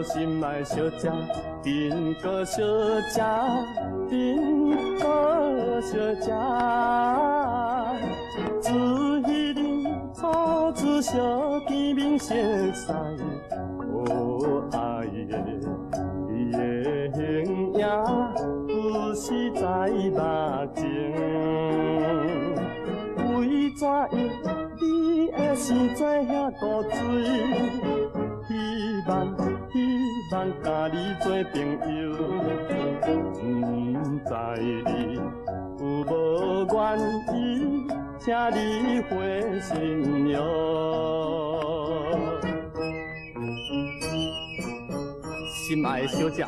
心爱小姐，真个小姐，真个小姐。自彼日初次相见面，熟悉可爱的你的形影，不是在目前。为怎样你的心在遐孤醉？希望甲你做朋友，不知你有无愿意，请你回心哟。心爱的小姐，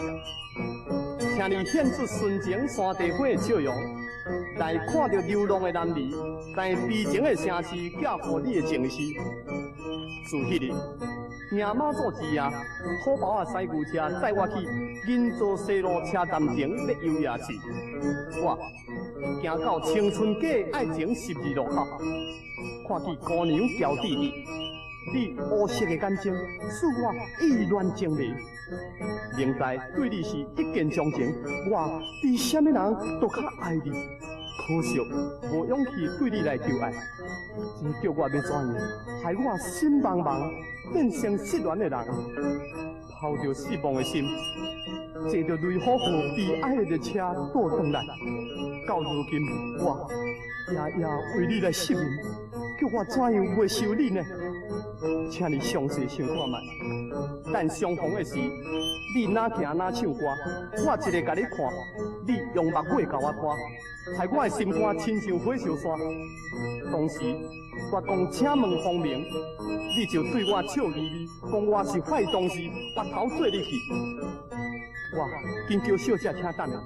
请你献出纯情山地火的笑容，来看到流浪的男儿，但悲情的声势寄予你的情绪。自迄日。赢马祖之夜，土包仔驶牛车载我去银座西路车站前要游夜市。我行到青春假爱情12路口，看见姑娘娇滴滴，你乌色的眼睛使我意乱情迷。明知对你是一见钟情，我比什么人都较爱你，可惜无勇气对你来求爱，真叫我要怎样，害我心茫茫。变成失恋的人，抛着失望的心，坐着雷虎虎悲哀的列车倒转来。到如今，我夜夜为你来失眠，叫我怎样袂受你呢？请你详细想看卖，等相逢的时，你哪行哪唱歌，我一个甲你看，你用目尾甲我拖，害我的心肝亲像火烧山。当时我讲请问方明，你就对我笑眯眯，讲我是坏东西，拔头做你去。我紧叫小姐请等啊，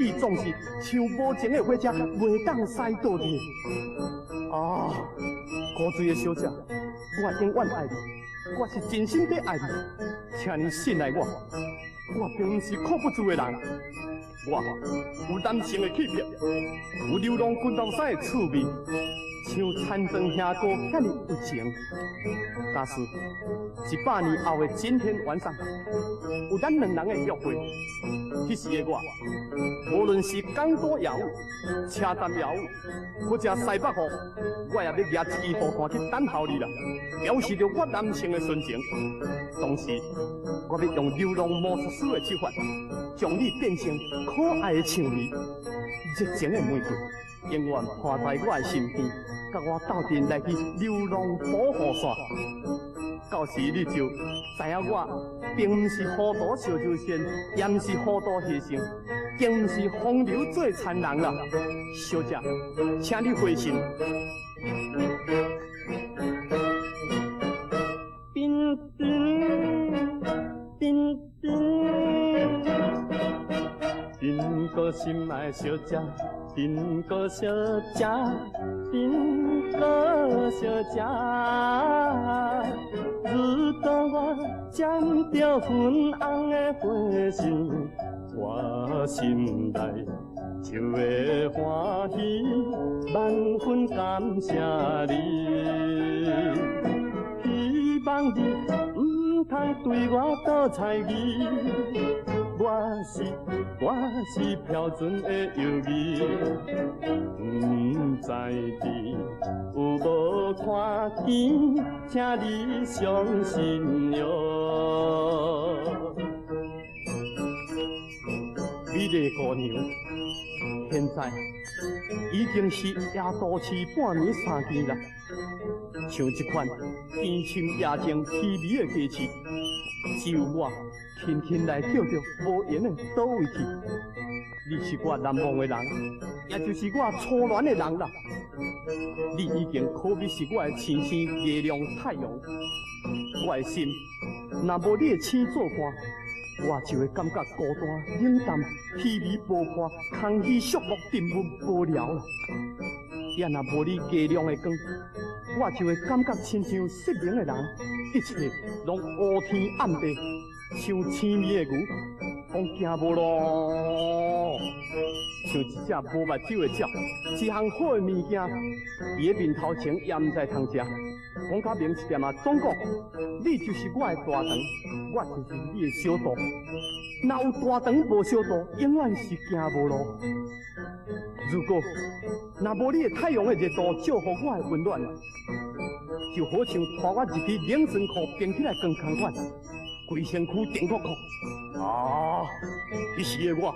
你总是像无情的火车，袂当驶倒去。啊，古锥的小姐，我永远爱你，我是真心地爱你，请你信赖我，我并不是靠不住的人。我有男性的气魄，有流浪军头衫的趣味，像残妆兄哥遐尼有情。但是100年后的今天晚上，有咱两人的约会。迄时的我，无论是港都业务、车站业务，或者西北户，我也要举一支雨伞去等候你啦，表示着我男性的纯情。同时，我要用流浪魔术师的手法，将你变成可爱的蔷薇，热情的玫瑰，永远伴在我的身边，甲我斗阵来去流浪保护伞。到时你就知影我并不是糊涂小酒仙，也不是糊涂牺牲，更不是风流做残人啦。小姐，请你回心。冰冰冰冰，真个心爱小姐，真个小姐，真个小姐。如当我沾着粉红的花心，我心内就会欢喜，万分感谢你。希望你唔通对我多猜疑，我是标准的友谊，唔知你有无看见，请你相信哟。美丽姑娘，现在已经是夜都市半年3更啦。像这款天深夜静凄迷的歌曲，只有我轻轻来叫着无言的倒位去。你是我难忘的人，也就是我初恋的人啦。你已经可比是我的星星、月亮、太阳。我的心若无你的星做伴，我就会感觉孤单、冷淡、气味无伴、空虚、寂寞、沉闷、无聊啦。也若无你加亮的光，我就会感觉亲像失明的人，一切拢乌天暗地，像痴迷的牛，讲行无路。像一只无目睭的鸟，一项好的物件，伊的面头前也毋知通食。讲较明一点啊，总讲你就是我的大肠，我就是你的小肚。若有大肠无小肚，永远是行无路。如果若无你的太阳的热度照予我的温暖，就好像拖我入去冷泉库冰起来光空款，规身躯电酷酷。啊！彼时的我，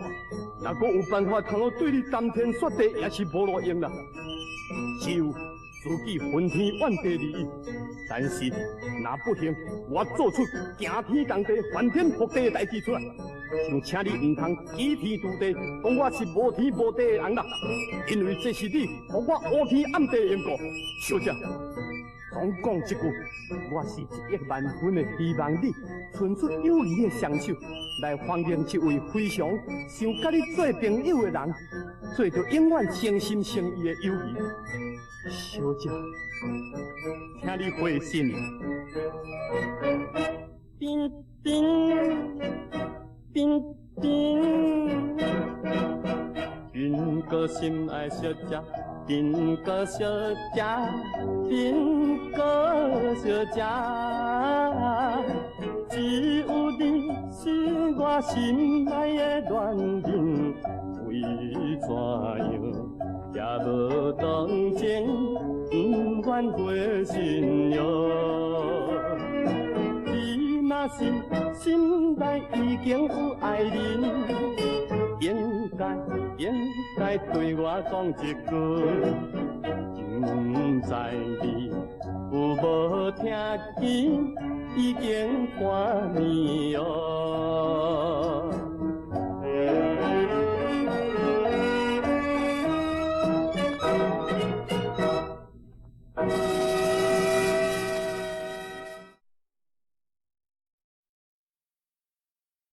若阁有办法通对你谈天说地，也是无路用啦。只有自己昏天怨地而已。但是若不幸，我做出惊天动地、翻天覆地的代志出来，就请你唔通倚天屠地，讲我是无天无地的人啦。因为这是你予我乌天暗地的缘故，小姐。总讲一句，我是1亿万分的希望你伸出友谊的双手，来欢迎一位非常想甲你做朋友的人，做着永远诚心诚意的友谊。小姐，请你回心。叮叮叮叮，云哥心爱小姐。丁哥小姐，丁哥小姐，只有你是我心内的恋人，为怎样也无动情，不愿回心哟。你若是心内已经有爱人，应该对我讲一句，不知你有无听见，已经半年哦。